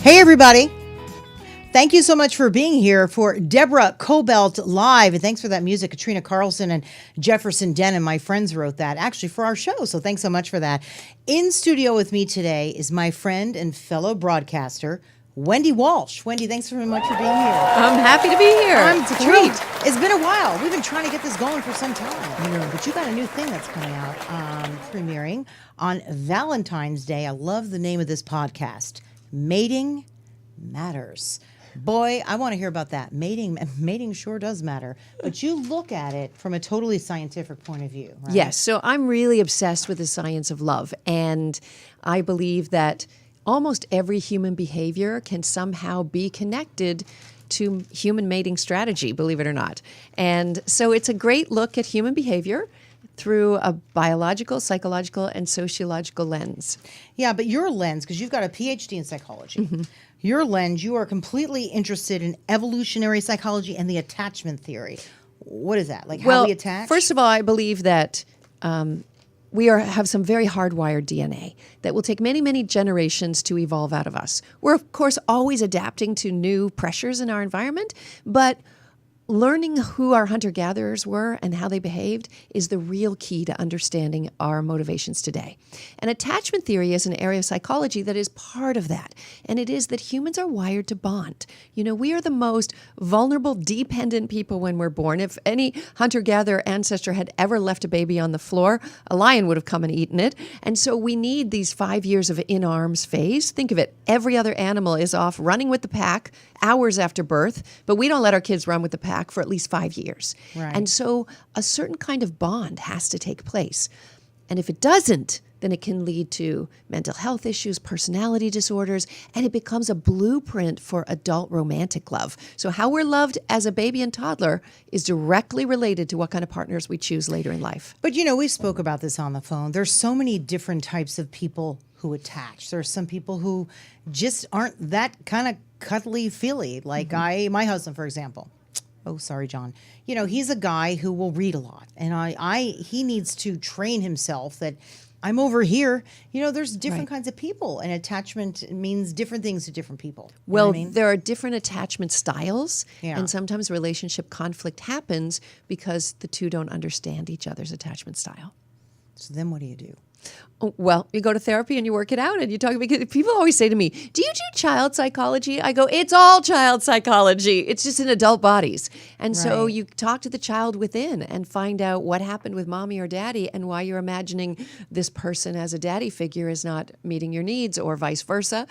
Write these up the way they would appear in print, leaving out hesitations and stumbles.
Hey, everybody. Thank you so much for being here for Deborah Kobylt Live. And thanks for that music. Katrina Carlson and Jefferson Denham, my friends, wrote that actually for our show. So thanks so much for that. In studio with me today is my friend and fellow broadcaster, Wendy Walsh. Wendy, thanks so much for being here. I'm happy to be here. It's a treat. It's been a while. We've been trying to get this going for some time. But you got a new thing that's coming out, premiering on Valentine's Day. I love the name of this podcast, Mating Matters. Boy, I want to hear about that. Mating sure does matter. But you look at it from a totally scientific point of view, right? Yes. So I'm really obsessed with the science of love. And I believe that almost every human behavior can somehow be connected to human mating strategy, believe it or not. And so it's a great look at human behavior through a biological, psychological, and sociological lens. Yeah, but your lens, because you've got a PhD in psychology, your lens, you are completely interested in evolutionary psychology and the attachment theory. What is that? Like how we attach? First of all, I believe that we have some very hardwired DNA that will take many, many generations to evolve out of us. We're, of course, always adapting to new pressures in our environment, but learning who our hunter-gatherers were and how they behaved is the real key to understanding our motivations today. And attachment theory is an area of psychology that is part of that. And it is that humans are wired to bond. You know, we are the most vulnerable, dependent people when we're born. If any hunter-gatherer ancestor had ever left a baby on the floor, a lion would have come and eaten it. And so we need these 5 years of in-arms phase. Think of it. Every other animal is off running with the pack hours after birth, but we don't let our kids run with the pack for at least 5 years. Right. And so a certain kind of bond has to take place. And if it doesn't, then it can lead to mental health issues, personality disorders, and it becomes a blueprint for adult romantic love. So how we're loved as a baby and toddler is directly related to what kind of partners we choose later in life. But, you know, we spoke about this on the phone. There's so many different types of people who attach. There are some people who just aren't that kind of cuddly feely. Like my husband, for example. Oh, sorry, John. You know, he's a guy who will read a lot. And he needs to train himself that I'm over here. You know, there's different kinds of people, and attachment means different things to different people. You know what I mean? There are different attachment styles, Yeah. and sometimes relationship conflict happens because the two don't understand each other's attachment style. So then what do you do? Oh, well, you go to therapy and you work it out, and you talk, because people always say to me, do you do child psychology? I go, it's all child psychology. It's just in adult bodies. And so you talk to the child within and find out what happened with mommy or daddy and why you're imagining this person as a daddy figure is not meeting your needs, or vice versa,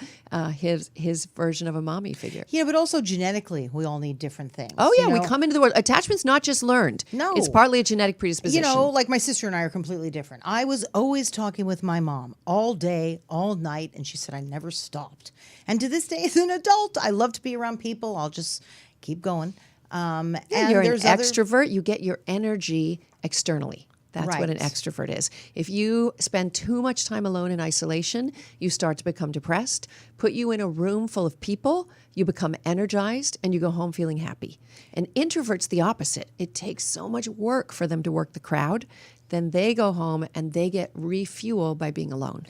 his version of a mommy figure. Yeah, but also genetically, we all need different things. Oh, yeah, you we know? come into the world. Attachment's not just learned. No. It's partly a genetic predisposition. You know, like my sister and I are completely different. I was always talking with my mom all day, all night, and she said I never stopped. And to this day, as an adult, I love to be around people. I'll just keep going. And you're an there's extrovert. You get your energy externally. That's what an Right. extrovert is. If you spend too much time alone in isolation, you start to become depressed. Put you in a room full of people, you become energized, and you go home feeling happy. And introverts, the opposite. It takes so much work for them to work the crowd. Then they go home and they get refueled by being alone.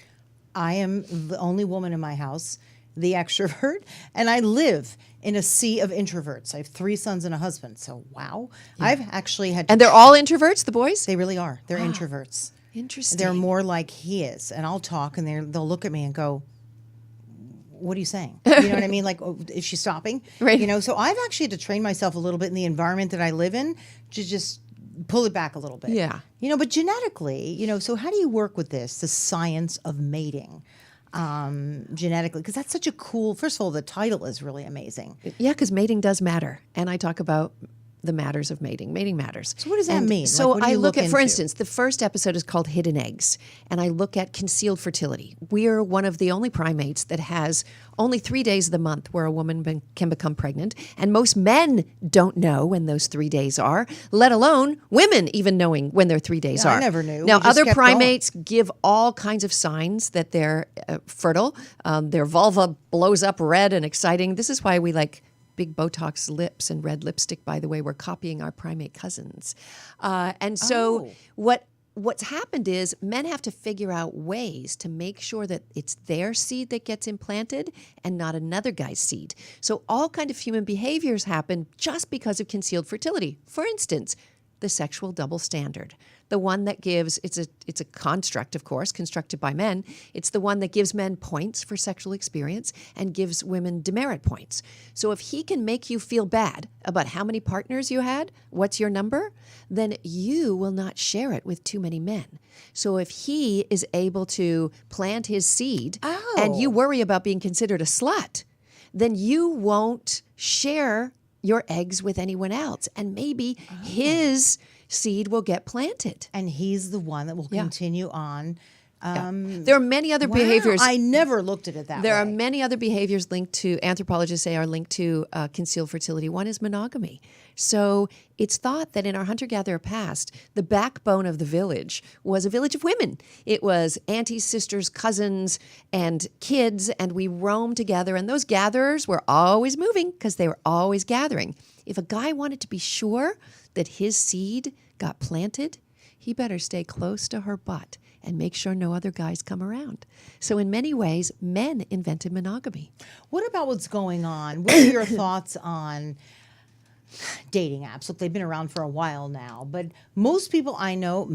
I am the only woman in my house, the extrovert, and I live in a sea of introverts. I have 3 sons and a husband. So, wow. Yeah. I've actually had... And they're all introverts, the boys? They really are. They're introverts. Interesting. They're more like he is. And I'll talk, and they'll look at me and go, what are you saying? You know what I mean? Like, oh, is she stopping? Right. You know, so I've actually had to train myself a little bit in the environment that I live in to just pull it back a little bit. Yeah. You know, but genetically, you know, so how do you work with this, the science of mating? Genetically, because that's such a cool, first of all, the title is really amazing. Yeah, because mating does matter. And I talk about the matters of mating. Mating matters. So what does that mean? So Like, what do I you look at, for into? instance, the first episode is called Hidden Eggs, and I look at concealed fertility. We are one of the only primates that has only 3 days of the month where a woman can become pregnant, and most men don't know when those 3 days are, let alone women even knowing when their 3 days are. I never knew. Now, We just other kept primates give all kinds of signs that they're fertile. Their vulva blows up red and exciting. This is why we like big Botox lips and red lipstick, by the way. We're copying our primate cousins. And so what what's happened is men have to figure out ways to make sure that it's their seed that gets implanted and not another guy's seed. So all kind of human behaviors happen just because of concealed fertility. For instance, the sexual double standard. The one that gives, it's a construct, of course, constructed by men. It's the one that gives men points for sexual experience and gives women demerit points. So if he can make you feel bad about how many partners you had, what's your number, then you will not share it with too many men. So if he is able to plant his seed and you worry about being considered a slut, then you won't share your eggs with anyone else. And maybe his seed will get planted. And he's the one that will continue on. There are many other behaviors. I never looked at it that way. There are many other behaviors linked to, anthropologists say, are linked to concealed fertility. One is monogamy. So it's thought that in our hunter-gatherer past, the backbone of the village was a village of women. It was aunties, sisters, cousins, and kids, and we roamed together. And those gatherers were always moving because they were always gathering. If a guy wanted to be sure that his seed got planted, he better stay close to her butt and make sure no other guys come around. So in many ways, men invented monogamy. What about what's going on? What are your thoughts on dating apps? Look, they've been around for a while now, but most people I know,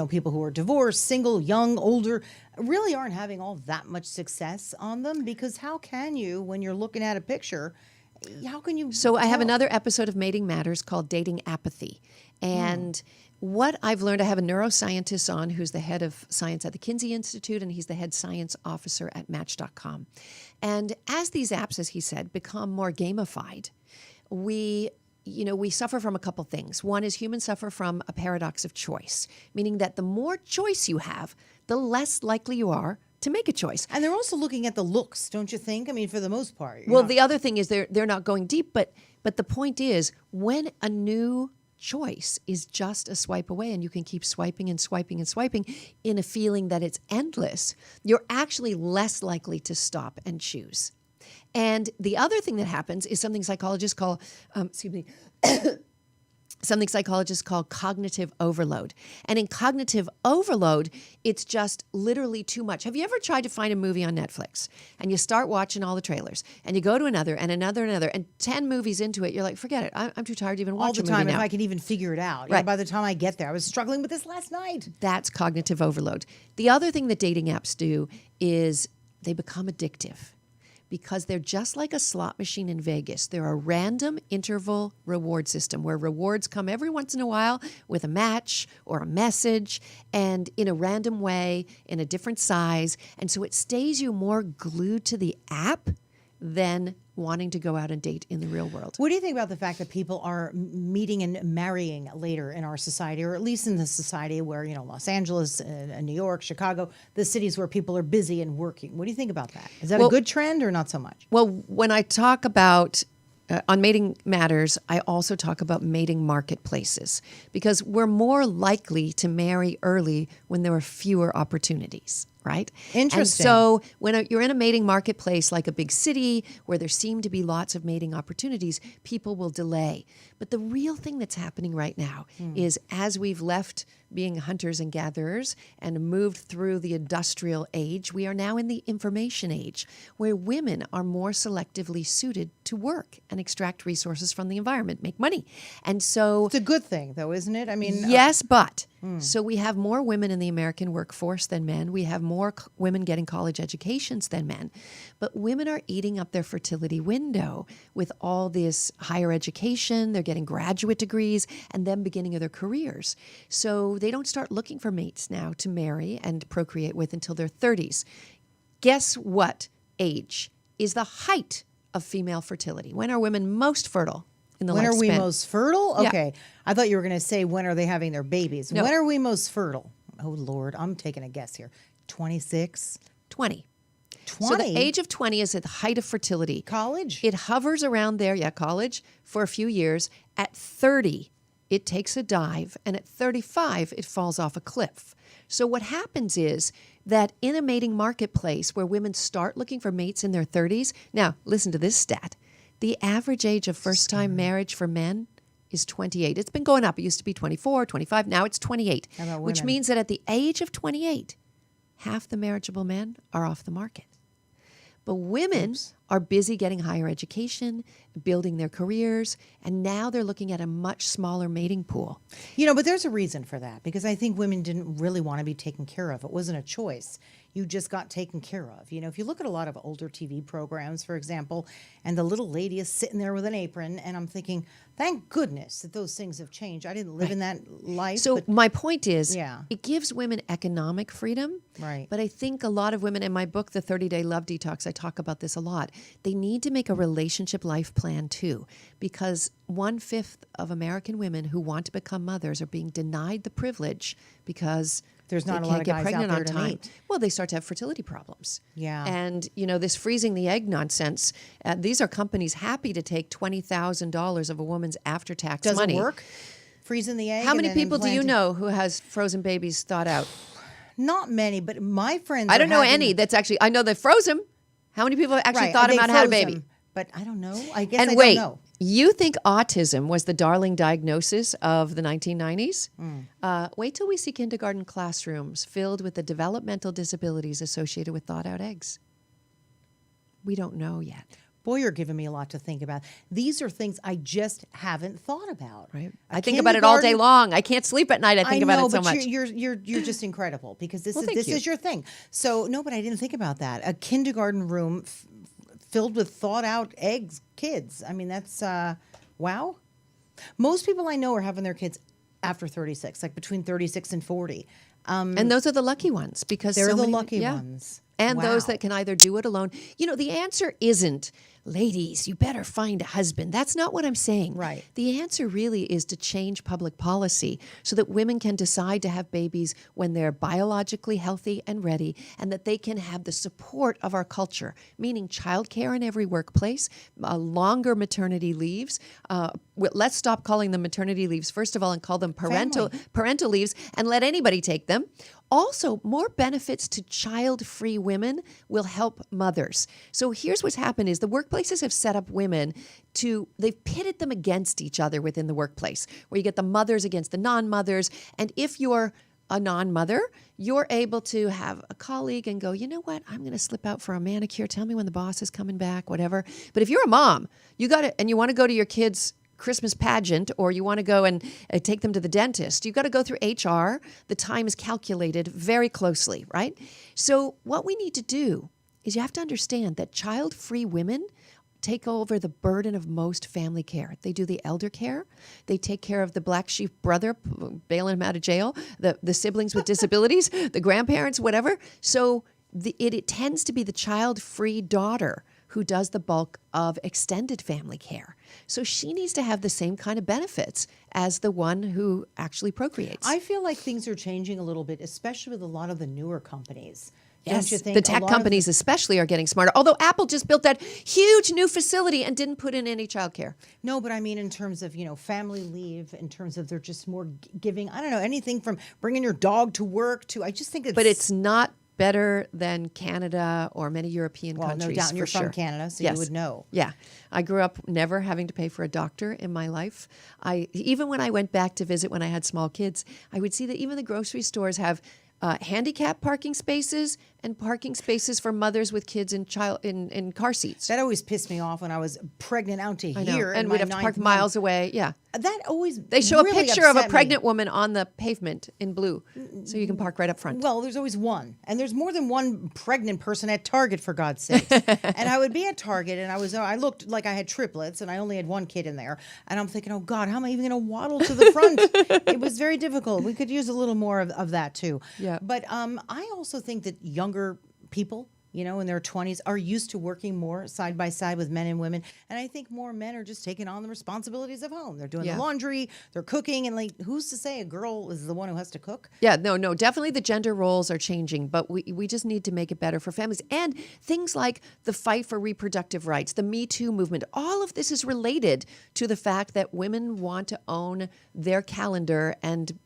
people who are divorced, single, young, older, really aren't having all that much success on them, because how can you, when you're looking at a picture, how can you So I have tell? another episode of Mating Matters called Dating Apathy. And what I've learned, I have a neuroscientist on who's the head of science at the Kinsey Institute, and he's the head science officer at Match.com. And as these apps, as he said, become more gamified, we suffer from a couple things. One is humans suffer from a paradox of choice, meaning that the more choice you have, the less likely you are to make a choice. And they're also looking at the looks, don't you think? I mean, for the most part. Well, the other thing is they're not going deep, but the point is, when a new choice is just a swipe away and you can keep swiping and swiping and swiping in a feeling that it's endless, you're actually less likely to stop and choose. And the other thing that happens is something psychologists call, cognitive overload. And in cognitive overload, it's just literally too much. Have you ever tried to find a movie on Netflix and you start watching all the trailers and you go to another and another and another, and 10 movies into it, you're like, forget it. I'm too tired to even watch all the a movie time, now. if I can even figure it out. Right. By the time I get there, I was struggling with this last night. That's cognitive overload. The other thing that dating apps do is they become addictive, because they're just like a slot machine in Vegas. They're a random interval reward system where rewards come every once in a while with a match or a message, and in a random way, in a different size. And so it stays you more glued to the app than wanting to go out and date in the real world. What do you think about the fact that people are meeting and marrying later in our society, or at least in the society where, Los Angeles, New York, Chicago, the cities where people are busy and working? What do you think about that? Is that a good trend or not so much? Well, when I talk about on Mating Matters, I also talk about mating marketplaces, because we're more likely to marry early when there are fewer opportunities, right? Interesting. And so when you're in a mating marketplace like a big city where there seem to be lots of mating opportunities, people will delay. But the real thing that's happening right now is, as we've left being hunters and gatherers and moved through the industrial age, we are now in the information age, where women are more selectively suited to work and extract resources from the environment, make money. And so It's a good thing, though, isn't it? I mean, yes, but so we have more women in the American workforce than men. We have more women getting college educations than men. But women are eating up their fertility window with all this higher education. They're getting graduate degrees and then beginning of their careers. So they don't start looking for mates now to marry and procreate with until their 30s. Guess what age is the height of female fertility? When are women most fertile in the when are we lifespan? most fertile? Yeah. Okay. I thought you were going to say, when are they having their babies? No. When are we most fertile? Oh, Lord, I'm taking a guess here. 26? 20. 20? So the age of 20 is at the height of fertility. College? It hovers around there, college, for a few years. At 30, it takes a dive, and at 35, it falls off a cliff. So what happens is that in a mating marketplace where women start looking for mates in their 30s, now listen to this stat. The average age of first-time marriage for men is 28. It's been going up. It used to be 24, 25. Now it's 28, How about which women? means that at the age of 28, half the marriageable men are off the market. But women are busy getting higher education, building their careers, and now they're looking at a much smaller mating pool. But there's a reason for that, because I think women didn't really want to be taken care of. It wasn't a choice. You just got taken care of. If you look at a lot of older TV programs, for example, and the little lady is sitting there with an apron, and I'm thinking, thank goodness that those things have changed. I didn't live in that life. So my point is, Yeah. it gives women economic freedom. Right. But I think a lot of women, in my book, The 30-Day Love Detox, I talk about this a lot. They need to make a relationship life plan too, because 1/5 of American women who want to become mothers are being denied the privilege because There's not they a lot can't of get guys out pregnant there on to time. mate. Well, they start to have fertility problems. Yeah. And, this freezing the egg nonsense, these are companies happy to take $20,000 of a woman's after-tax Does money. it work? Freezing the egg? How and many then people do you implanting- know who has frozen babies thought out? Not many, but my friends. I don't know having- any that's actually, I know they froze them. How many people have actually Right, thought they about how to froze baby? them, but I don't know. I guess And I wait, don't know. you think autism was the darling diagnosis of the 1990s? Wait till we see kindergarten classrooms filled with the developmental disabilities associated with thawed out eggs. We don't know yet. Boy, you're giving me a lot to think about. These are things I just haven't thought about. Right. A I think about it all day kindergarten- long. I can't sleep at night. I think about know, it so but much. You're just incredible, because this Well, is thank this you. is your thing. So no, but I didn't think about that. A kindergarten room filled with thawed out eggs, kids. I mean, that's wow. Most people I know are having their kids after 36, like between 36 and 40. And those are the lucky ones because They're so the many- lucky yeah. ones. And those Wow. that can either do it alone. The answer isn't, ladies, you better find a husband. That's not what I'm saying. Right. The answer really is to change public policy so that women can decide to have babies when they're biologically healthy and ready, and that they can have the support of our culture, meaning childcare in every workplace, longer maternity leaves. Let's stop calling them maternity leaves, first of all, and call them parental leaves, and let anybody take them. Also, more benefits to child-free women will help mothers. So here's what's happened is the workplaces have set up women they've pitted them against each other within the workplace, where you get the mothers against the non-mothers. And if you're a non-mother, you're able to have a colleague and go, you know what, I'm going to slip out for a manicure. Tell me when the boss is coming back, whatever. But if you're a mom, you want to go to your kids' Christmas pageant, or you want to go and take them to the dentist, you've got to go through HR. The time is calculated very closely, right? So what we need to do is you have to understand that child-free women take over the burden of most family care. They do the elder care. They take care of the black sheep brother, bailing him out of jail, the siblings with disabilities, the grandparents, whatever. So it tends to be the child-free daughter who does the bulk of extended family care. So she needs to have the same kind of benefits as the one who actually procreates. I feel like things are changing a little bit, especially with a lot of the newer companies. Yes, Don't you think? the A tech lot of companies especially are getting smarter. Although Apple just built that huge new facility and didn't put in any childcare. No, but I mean in terms of, family leave, in terms of they're just more giving, I don't know, anything from bringing your dog to work to, I just think it's... But it's not better than Canada or many European well, countries. no doubt, and you're for sure. from Canada, so Yes. you would know. Yeah. I grew up never having to pay for a doctor in my life. Even when I went back to visit when I had small kids, I would see that even the grocery stores have handicap parking spaces and parking spaces for mothers with kids in car seats. That always pissed me off when I was pregnant out to I know. here. And in we'd my have to park 9th month. miles away. Yeah. That always They show a really picture of a upset me. pregnant woman on the pavement in blue, so you can park right up front. Well, there's always one. And there's more than one pregnant person at Target, for God's sake. And I would be at Target, and I looked like I had triplets, and I only had one kid in there. And I'm thinking, oh, God, how am I even going to waddle to the front? It was very difficult. We could use a little more of that, too. Yeah. But I also think that younger people, in their 20s are used to working more side by side with men and women. And I think more men are just taking on the responsibilities of home. They're doing Yeah. the laundry, they're cooking, and who's to say a girl is the one who has to cook? Yeah, no, definitely the gender roles are changing, but we just need to make it better for families. And things like the fight for reproductive rights, the Me Too movement, all of this is related to the fact that women want to own their calendar and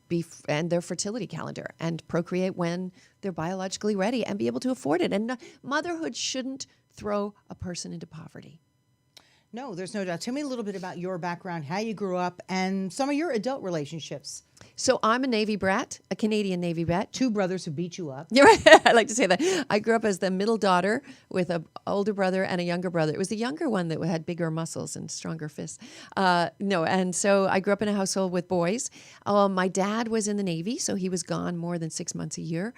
their fertility calendar and procreate when they're biologically ready and be able to afford it. And motherhood shouldn't throw a person into poverty. No, there's no doubt. Tell me a little bit about your background, how you grew up, and some of your adult relationships. So I'm a Navy brat, a Canadian Navy brat. 2 brothers who beat you up. You're right. I like to say that. I grew up as the middle daughter with an older brother and a younger brother. It was the younger one that had bigger muscles and stronger fists. And so I grew up in a household with boys. My dad was in the Navy, so he was gone more than 6 months a year.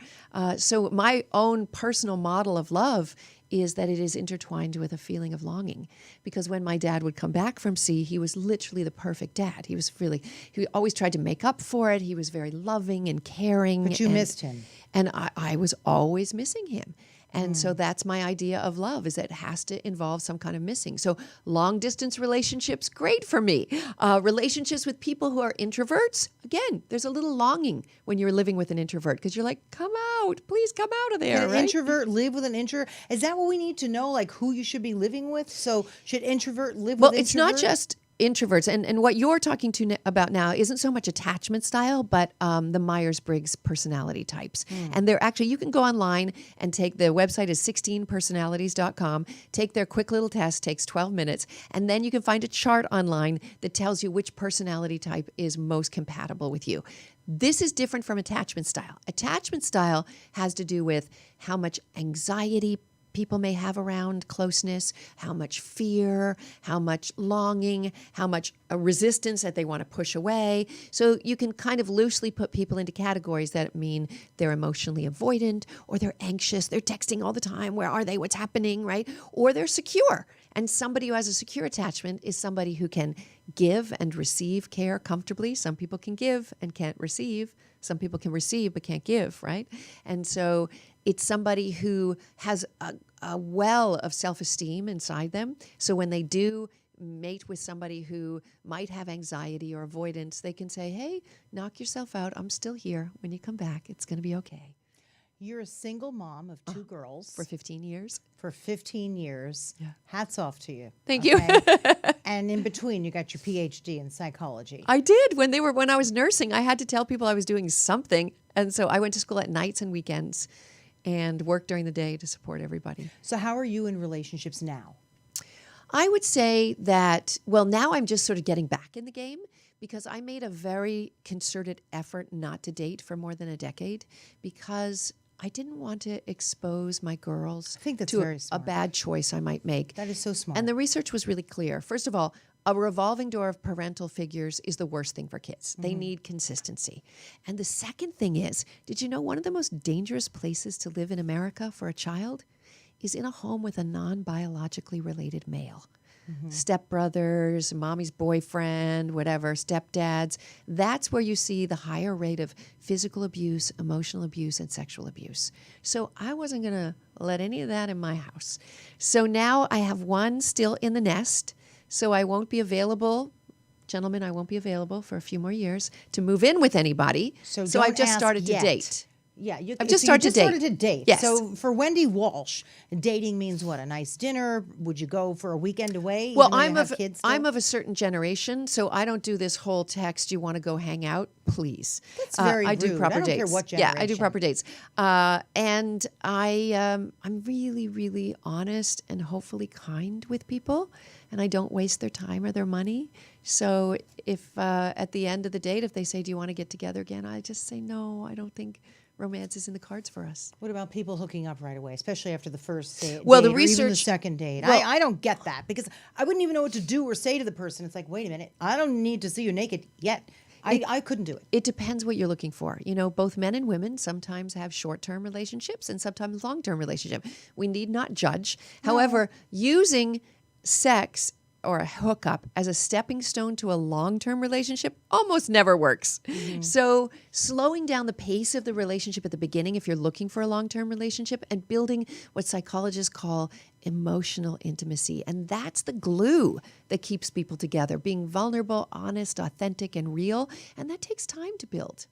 So my own personal model of love is that it is intertwined with a feeling of longing. Because when my dad would come back from sea, he was literally the perfect dad. He always tried to make up for it. He was very loving and caring. But you missed him. And I was always missing him. And so that's my idea of love, is that it has to involve some kind of missing. So long distance relationships, great for me. Relationships with people who are introverts, again, there's a little longing when you're living with an introvert because you're like, come out, please come out of there. Can an right? introvert live with an introvert? Is that what we need to know, like who you should be living with? So should introvert live Well, with it's introvert? not just introverts. And what you're talking about now isn't so much attachment style, but the Myers-Briggs personality types. And they're actually, you can go online and the website is 16personalities.com, take their quick little test, takes 12 minutes, and then you can find a chart online that tells you which personality type is most compatible with you. This is different from attachment style. Attachment style has to do with how much anxiety people may have around closeness, how much fear, how much longing, how much resistance that they want to push away. So you can kind of loosely put people into categories that mean they're emotionally avoidant, or they're anxious, they're texting all the time, where are they, what's happening, right? Or they're secure. And somebody who has a secure attachment is somebody who can give and receive care comfortably. Some people can give and can't receive. Some people can receive but can't give, right? And so it's somebody who has a well of self-esteem inside them. So when they do mate with somebody who might have anxiety or avoidance, they can say, hey, knock yourself out. I'm still here. When you come back, it's going to be okay. You're a single mom of 2 girls. For 15 years. For 15 years. Yeah. Hats off to you. Thank you. And in between, you got your PhD in psychology. I did. When I was nursing, I had to tell people I was doing something. And so I went to school at nights and weekends and worked during the day to support everybody. So how are you in relationships now? I would say that, well, now I'm just sort of getting back in the game because I made a very concerted effort not to date for more than a decade because I didn't want to expose my girls I think that's to very a smart. bad choice I might make. That is so smart. And the research was really clear. First of all, a revolving door of parental figures is the worst thing for kids. They need consistency. And the second thing is, did you know one of the most dangerous places to live in America for a child is in a home with a non-biologically related male? Stepbrothers, mommy's boyfriend, whatever, stepdads. That's where you see the higher rate of physical abuse, emotional abuse, and sexual abuse. So I wasn't going to let any of that in my house. So now I have one still in the nest. So I won't be available, gentlemen, I won't be available for a few more years to move in with anybody. So I've don't just ask started yet. to date. Yeah, I've just started to date. Yes. So for Wendy Walsh, dating means what? A nice dinner? Would you go for a weekend away? Well, even though you have kids still? I'm of a certain generation, so I don't do this whole text. You want to go hang out, please? That's very I do rude. proper I don't dates. care what Yeah, I do generation. proper dates. And I'm really, really honest and hopefully kind with people, and I don't waste their time or their money. So if at the end of the date, if they say, "Do you want to get together again?" I just say, "No, I don't think romance is in the cards for us." What about people hooking up right away, especially after the first date? Well, the or even the research- second date. Well- I don't get that because I wouldn't even know what to do or say to the person. It's like, wait a minute, I don't need to see you naked yet. I couldn't do it. It depends what you're looking for. You know, both men and women sometimes have short-term relationships and sometimes long-term relationship. We need not judge. However, using sex or a hookup as a stepping stone to a long-term relationship almost never works. So slowing down the pace of the relationship at the beginning if you're looking for a long-term relationship and building what psychologists call emotional intimacy. And that's the glue that keeps people together, being vulnerable, honest, authentic, and real. And that takes time to build.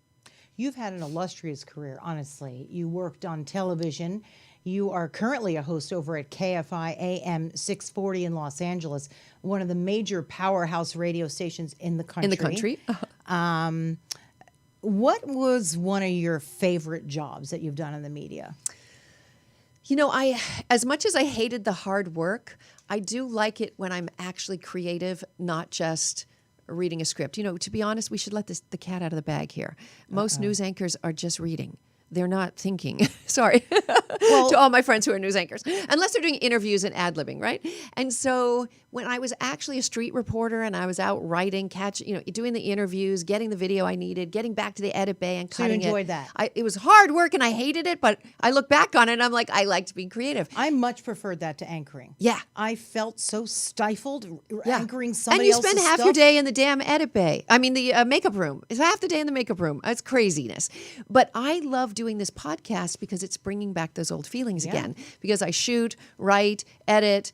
You've had an illustrious career, honestly. You worked on television. You are currently a host over at KFI AM 640 in Los Angeles, one of the major powerhouse radio stations in the country. In the country. What was one of your favorite jobs that you've done in the media? As much as I hated the hard work, I do like it when I'm actually creative, not just reading a script. To be honest, we should let the cat out of the bag here. Most news anchors are just reading. They're not thinking. Sorry to all my friends who are news anchors, unless they're doing interviews and ad-libbing, right? And so when I was actually a street reporter and I was out writing, doing the interviews, getting the video I needed, getting back to the edit bay and cutting it. So you enjoyed that? It was hard work and I hated it, but I look back on it and I'm like, I liked being creative. I much preferred that to anchoring. Yeah. I felt so stifled Yeah. anchoring somebody else's And you spend half stuff. your day in the damn edit bay. I mean, the makeup room. It's half the day in the makeup room. It's craziness. But I love doing this podcast because it's bringing back those old feelings again. Because I shoot, write, edit,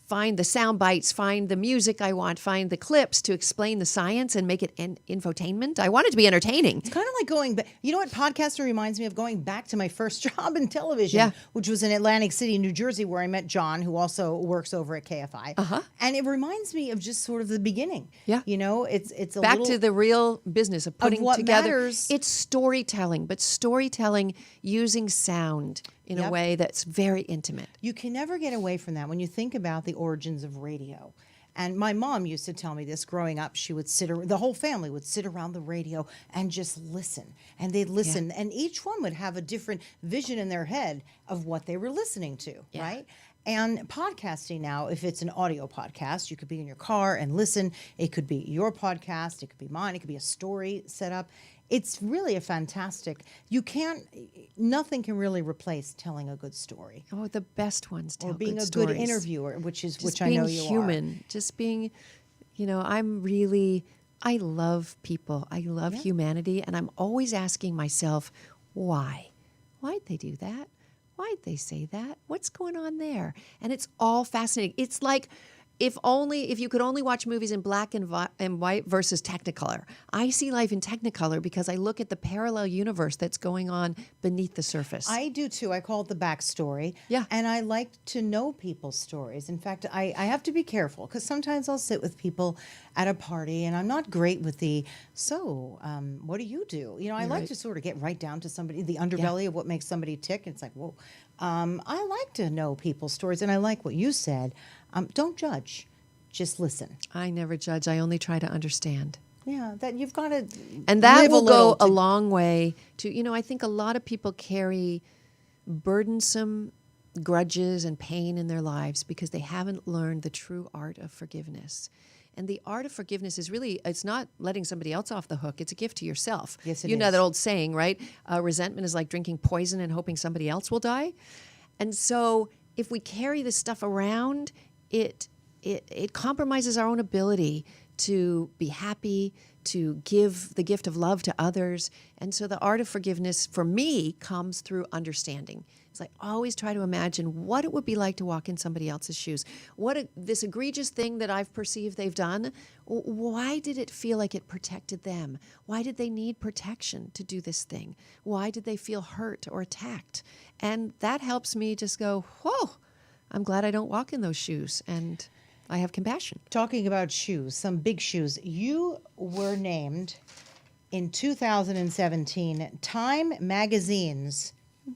find the sound bites, find the music I want, find the clips to explain the science and make it infotainment. I want it to be entertaining. It's kind of like going back. You know what podcasting reminds me of? Going back to my first job in television, which was in Atlantic City, New Jersey, where I met John, who also works over at KFI. And it reminds me of just sort of the beginning. Yeah. It's a back little, to the real business of putting what together. matters. It's storytelling, but storytelling using sound in a way that's very intimate. You can never get away from that when you think about the origins of radio. And my mom used to tell me this growing up. She would the whole family would sit around the radio and just listen. And they'd listen. And each one would have a different vision in their head of what they were listening to, right? And podcasting now, if it's an audio podcast, you could be in your car and listen. It could be your podcast. It could be mine. It could be a story set up. It's really a fantastic. Nothing can really replace telling a good story. Oh, the best ones tell or being good a stories. good interviewer, which Just I know being you human, just being, I love people. I love humanity, and I'm always asking myself, why? Why'd they do that? Why'd they say that? What's going on there? And it's all fascinating. It's like if you could only watch movies in black and white versus Technicolor. I see life in Technicolor because I look at the parallel universe that's going on beneath the surface. I do too. I call it the backstory. Yeah. And I like to know people's stories. In fact, I have to be careful because sometimes I'll sit with people at a party and I'm not great with what do you do? I like to sort of get right down to somebody, the underbelly of what makes somebody tick. It's like, whoa. I like to know people's stories, and I like what you said. Don't judge, just listen. I never judge. I only try to understand. Yeah, that you've got to, and that live will go a to, long way to. I think a lot of people carry burdensome grudges and pain in their lives because they haven't learned the true art of forgiveness. And the art of forgiveness is really, it's not letting somebody else off the hook. It's a gift to yourself. Yes, it You know is. that old saying, right? Resentment is like drinking poison and hoping somebody else will die. And so if we carry this stuff around, it compromises our own ability to be happy, to give the gift of love to others. And so the art of forgiveness, for me, comes through understanding. It's like always try to imagine what it would be like to walk in somebody else's shoes. This egregious thing that I've perceived they've done, why did it feel like it protected them? Why did they need protection to do this thing? Why did they feel hurt or attacked? And that helps me just go, whoa, I'm glad I don't walk in those shoes. And I have compassion. Talking about shoes, some big shoes. You were named in 2017 Time Magazine's,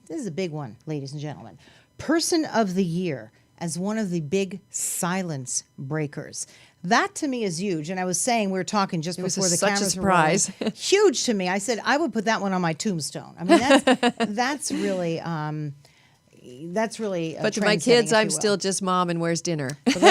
this is a big one, ladies and gentlemen, Person of the Year as one of the big silence breakers. That to me is huge. And I was saying, we were talking just before the cameras were rolling. Such a surprise. Huge to me. I said, I would put that one on my tombstone. I mean, that's really... But to my kids, I'm still just mom and where's dinner? But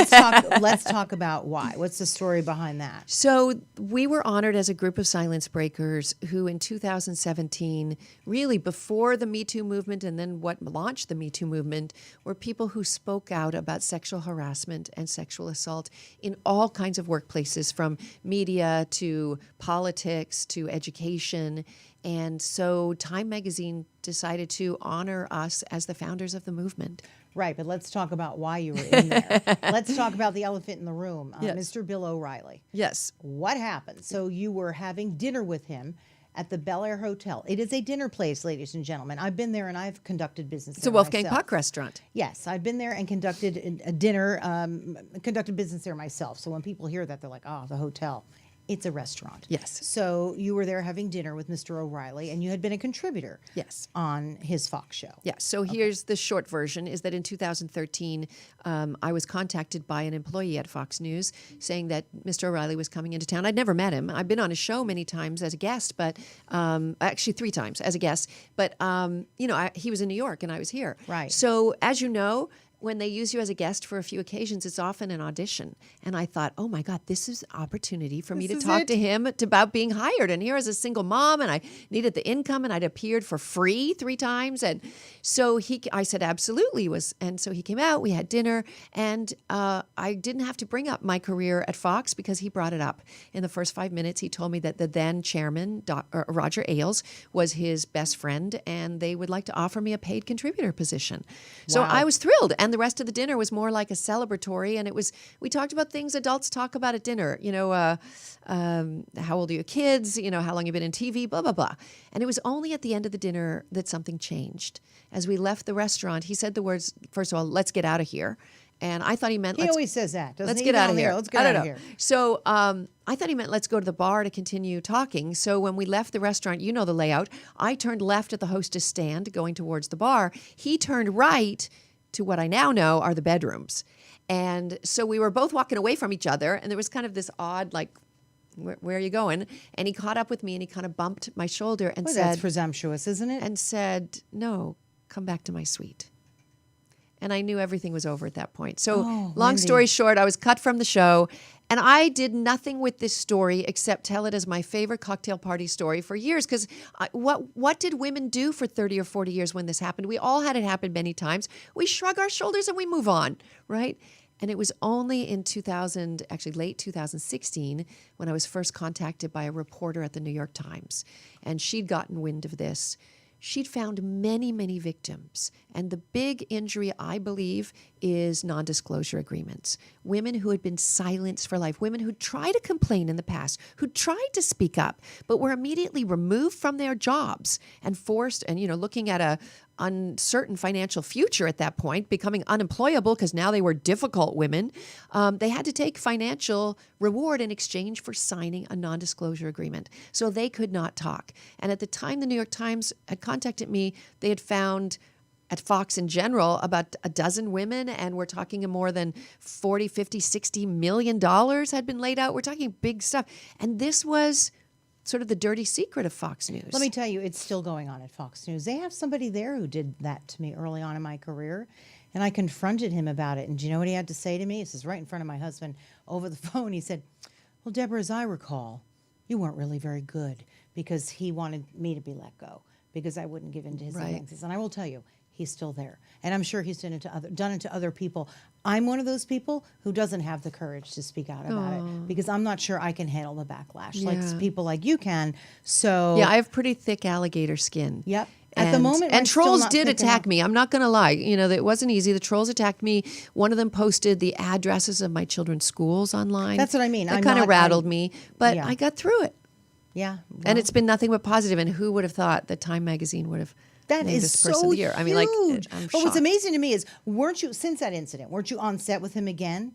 let's talk about why. What's the story behind that? So we were honored as a group of silence breakers who in 2017, really before the Me Too movement and then what launched the Me Too movement, were people who spoke out about sexual harassment and sexual assault in all kinds of workplaces, from media to politics to education. And so Time Magazine decided to honor us as the founders of the movement. Right, but let's talk about why you were in there. Let's talk about the elephant in the room, Yes. Mr. Bill OReilly. Yes. What happened? So you were having dinner with him at the Bel Air Hotel. It is a dinner place, ladies and gentlemen. I've been there and I've conducted business It's a there Wolfgang myself. Puck restaurant. Yes, I've been there and conducted a dinner, conducted business there myself. So when people hear that, they're like, oh, the hotel. It's a restaurant. Yes. So you were there having dinner with Mr. O'Reilly, and you had been a contributor. Yes. On his Fox show. Yeah. So here's the short version: is that in 2013, I was contacted by an employee at Fox News saying that Mr. O'Reilly was coming into town. I'd never met him. I've been on his show many times as a guest, but actually 3 times as a guest. But he was in New York and I was here. Right. So as you know, when they use you as a guest for a few occasions, it's often an audition. And I thought, oh my God, this is an opportunity for me to talk to him about being hired. And here as a single mom, and I needed the income, and I'd appeared for free 3 times. And so I said, absolutely. And so he came out, we had dinner, and I didn't have to bring up my career at Fox because he brought it up. In the first 5 minutes, he told me that the then chairman, Roger Ailes, was his best friend, and they would like to offer me a paid contributor position. So Wow. I was thrilled. And the rest of the dinner was more like a celebratory, and we talked about things adults talk about at dinner. How old are your kids? How long you've been in TV? Blah blah blah. And it was only at the end of the dinner that something changed. As we left the restaurant, he said the words, first of all, "Let's get out of here." And I thought he meant He always says that. Doesn't let's he? get out of here. Let's get out of here. So I thought he meant let's go to the bar to continue talking. So when we left the restaurant, you know the layout. I turned left at the hostess stand going towards the bar. He turned right to what I now know are the bedrooms. And so we were both walking away from each other, and there was kind of this odd, like, where are you going? And he caught up with me, and he kind of bumped my shoulder and Well, said... that's presumptuous, isn't it? And said, no, come back to my suite. And I knew everything was over at that point. So long Wendy. story short, I was cut from the show. And I did nothing with this story except tell it as my favorite cocktail party story for years. Because what did women do for 30 or 40 years when this happened? We all had it happen many times. We shrug our shoulders and we move on, right? And it was only in late 2016, when I was first contacted by a reporter at the New York Times. And she'd gotten wind of this. She'd found many, many victims. And the big injury, I believe, is non-disclosure agreements. Women who had been silenced for life, women who tried to complain in the past, who tried to speak up, but were immediately removed from their jobs and forced, and looking at a uncertain financial future at that point, becoming unemployable because now they were difficult women. They had to take financial reward in exchange for signing a non-disclosure agreement. So they could not talk. And at the time the New York Times had contacted me, they had found at Fox in general about a dozen women, and we're talking more than 40, 50, 60 million dollars had been laid out. We're talking big stuff. And this was sort of the dirty secret of Fox News. Let me tell you, it's still going on at Fox News. They have somebody there who did that to me early on in my career, and I confronted him about it. And do you know what he had to say to me? This is right in front of my husband over the phone. He said, well, Deborah, as I recall, you weren't really very good, because he wanted me to be let go because I wouldn't give in to his advances. And I will tell you, he's still there. And I'm sure he's done it to other people. I'm one of those people who doesn't have the courage to speak out about it, because I'm not sure I can handle the backlash like people like you can. So yeah, I have pretty thick alligator skin. Yep. At the moment, and I'm still trolls not did thick attack enough. me. I'm not going to lie. It wasn't easy. The trolls attacked me. One of them posted the addresses of my children's schools online. That's what I mean. That kind of rattled me, but yeah. I got through it. Yeah. And it's been nothing but positive. And who would have thought that Time Magazine would have That named is this person so of the year? huge. I mean, I'm but what's shocked. amazing to me is, since that incident, weren't you on set with him again?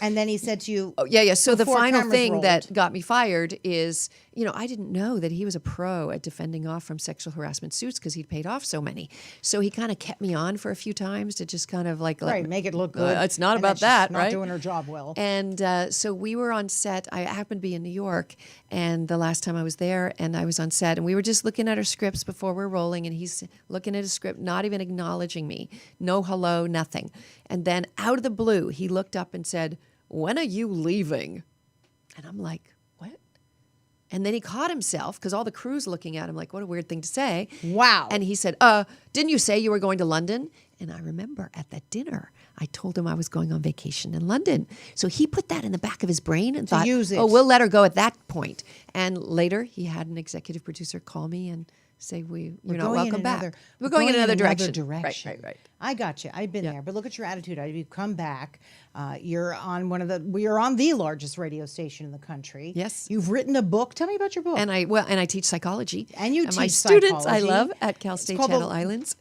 And then he said to you, Oh, yeah. So the before final cameras thing rolled. that got me fired is, I didn't know that he was a pro at defending off from sexual harassment suits because he'd paid off so many. So he kind of kept me on for a few times to just kind of like right, make it look good. It's not and about she's that, not right? doing her job well. And so we were on set. I happened to be in New York, and the last time I was there, and I was on set, and we were just looking at our scripts before we're rolling, and he's looking at his script, not even acknowledging me. No hello, nothing. And then out of the blue, he looked up and said, when are you leaving? And I'm like, what? And then he caught himself because all the crew's looking at him like, what a weird thing to say. Wow. And he said, didn't you say you were going to London? And I remember at that dinner, I told him I was going on vacation in London. So he put that in the back of his brain and thought, use it. oh, we'll let her go at that point. And later he had an executive producer call me and say, you're not welcome back. We're going in another direction. Right. I got you. I've been there, but look at your attitude. You've come back. You're on you're on the largest radio station in the country. Yes. You've written a book. Tell me about your book. And I teach psychology. And you my teach students I psychology. love at Cal State called Channel Islands.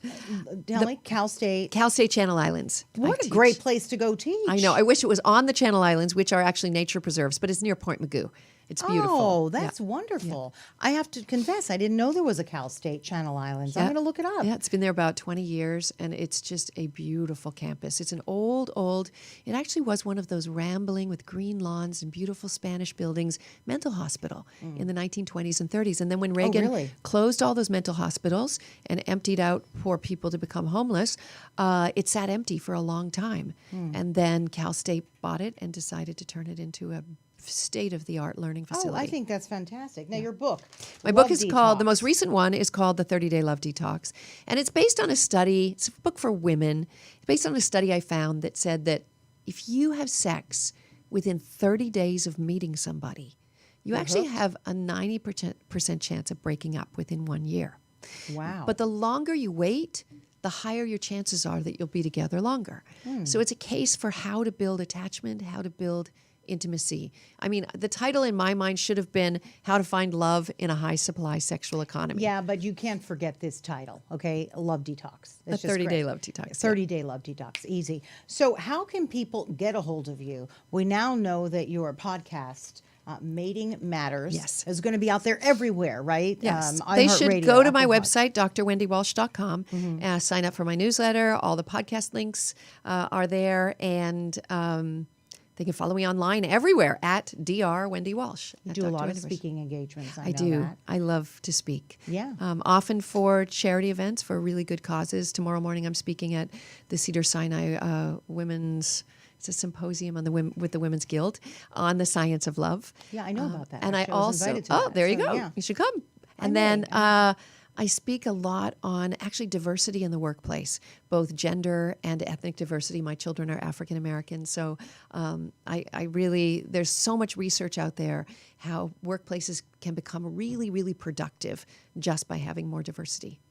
Tell me, Cal State. Cal State Channel Islands. What I a teach. great place to go teach. I know. I wish it was on the Channel Islands, which are actually nature preserves, but it's near Point Mugu. It's beautiful. Oh, that's wonderful. I have to confess, I didn't know there was a Cal State Channel Islands. I'm going to look it up. Yeah, it's been there about 20 years, and it's just a beautiful campus. It's an old, it actually was one of those rambling with green lawns and beautiful Spanish buildings mental hospital in the 1920s and 30s. And then when Reagan really? closed all those mental hospitals and emptied out poor people to become homeless, it sat empty for a long time. And then Cal State bought it and decided to turn it into a state-of-the-art learning facility. Oh, I think that's fantastic. Now, your book. My book is called, the most recent one is called The 30-Day Love Detox. And it's based on a study, it's a book for women. It's based on a study I found that said that if you have sex within 30 days of meeting somebody, you actually have a 90% chance of breaking up within 1 year. Wow. But the longer you wait, the higher your chances are that you'll be together longer. So it's a case for how to build attachment, how to build intimacy. I mean, the title in my mind should have been How to Find Love in a High Supply Sexual Economy. Yeah, but you can't forget this title, okay? Love Detox. The 30-Day Love Detox. 30-Day Love Detox. Easy. So how can people get a hold of you? We now know that your podcast, Mating Matters, is going to be out there everywhere, right? Yes. They should go to my website, drwendywalsh.com, sign up for my newsletter. All the podcast links are there, and they can follow me online everywhere at Dr. Wendy Walsh. You do a lot of speaking engagements. I know do. that. I love to speak. Yeah. Often for charity events, for really good causes. Tomorrow morning I'm speaking at the Cedar Sinai Women's, it's a symposium on with the Women's Guild on the science of love. Yeah, I know about that. And Actually, I also, was invited to that. there you So, go. yeah. You should come. And then I speak a lot on actually diversity in the workplace, both gender and ethnic diversity. My children are African American, so I really, there's so much research out there how workplaces can become really, really productive just by having more diversity.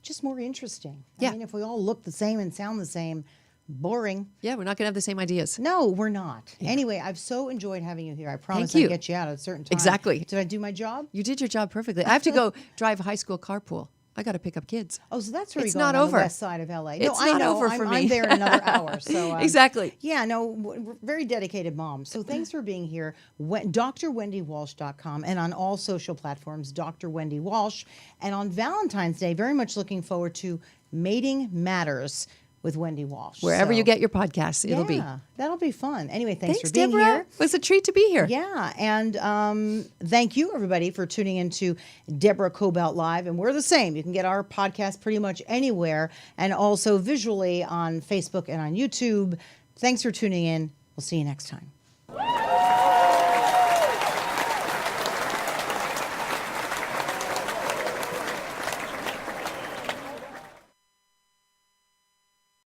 Just more interesting. Yeah. I mean, if we all look the same and sound the same, boring. Yeah, we're not going to have the same ideas. No, we're not. Yeah. Anyway, I've so enjoyed having you here. I promise Thank you. I'll get you out at a certain time. Exactly. Did I do my job? You did your job perfectly. I have to go drive a high school carpool. I got to pick up kids. Oh, so that's where It's you're going not on over. The west side of LA. It's not over for me. I'm there in another hour. So exactly. Yeah, no, very dedicated mom. So thanks for being here. drwendywalsh.com and on all social platforms, Dr. Wendy Walsh. And on Valentine's Day, very much looking forward to Mating Matters with Wendy Walsh. Wherever you get your podcasts, it'll be. Yeah, that'll be fun. Anyway, thanks for being Deborah. here. It was a treat to be here. Yeah, and thank you, everybody, for tuning into Deborah Kobylt Live. And we're the same. You can get our podcast pretty much anywhere and also visually on Facebook and on YouTube. Thanks for tuning in. We'll see you next time.